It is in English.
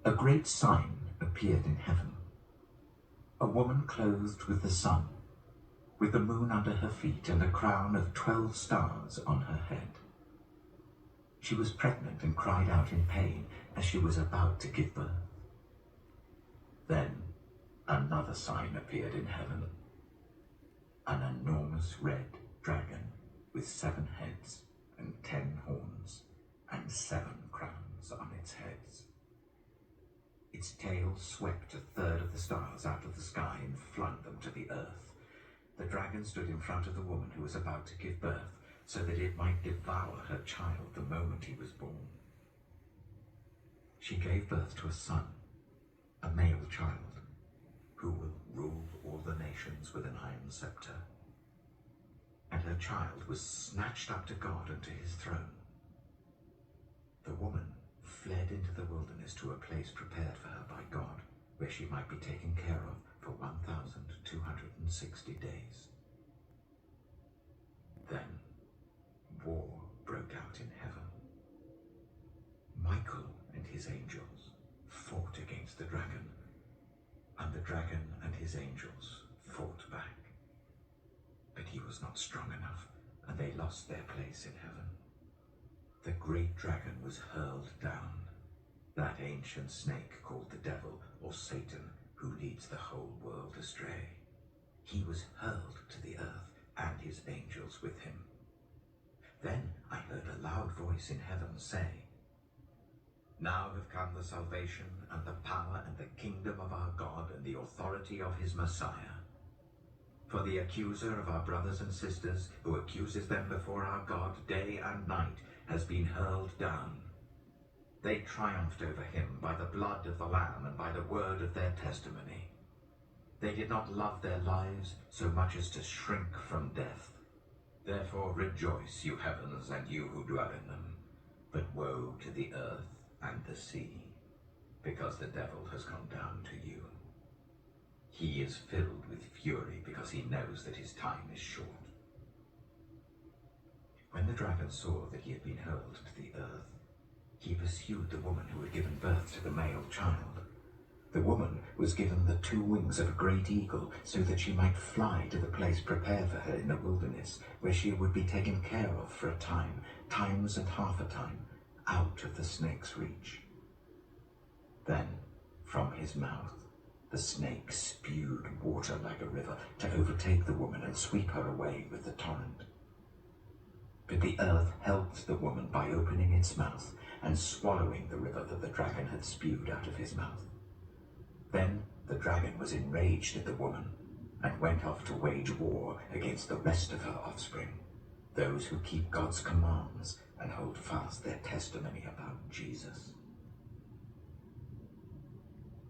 A great sign appeared in heaven. A woman clothed with the sun, with the moon under her feet and a crown of 12 stars on her head. She was pregnant and cried out in pain as she was about to give birth. Then another sign appeared in heaven. An enormous red dragon with 7 heads and 10 horns and 7 crowns on its heads. Its tail swept a third of the stars out of the sky and flung them to the earth. The dragon stood in front of the woman who was about to give birth, so that it might devour her child the moment he was born. She gave birth to a son, a male child, who will rule all the nations with an iron scepter. And her child was snatched up to God and to his throne. The woman fled into the wilderness to a place prepared for her by God, where she might be taken care of for 1,260 days. Then war broke out in heaven. Michael and his angels fought against the dragon, and the dragon and his angels fought back. But he was not strong enough, and they lost their place in heaven. The great dragon was hurled down, that ancient snake called the devil or Satan, who leads the whole world astray. He was hurled to the earth, and his angels with him. Then I heard a loud voice in heaven say, "Now have come the salvation and the power and the kingdom of our God and the authority of his Messiah. For the accuser of our brothers and sisters, who accuses them before our God day and night, has been hurled down. They triumphed over him by the blood of the Lamb and by the word of their testimony. They did not love their lives so much as to shrink from death. Therefore rejoice, you heavens, and you who dwell in them. But woe to the earth and the sea, because the devil has gone down to you. He is filled with fury because he knows that his time is short." When the dragon saw that he had been hurled to the earth, he pursued the woman who had given birth to the male child. The woman was given the 2 wings of a great eagle, so that she might fly to the place prepared for her in the wilderness, where she would be taken care of for a time, times and half a time, out of the snake's reach. Then, from his mouth, the snake spewed water like a river to overtake the woman and sweep her away with the torrent. But the earth helped the woman by opening its mouth and swallowing the river that the dragon had spewed out of his mouth. Then the dragon was enraged at the woman and went off to wage war against the rest of her offspring, those who keep God's commands and hold fast their testimony about Jesus.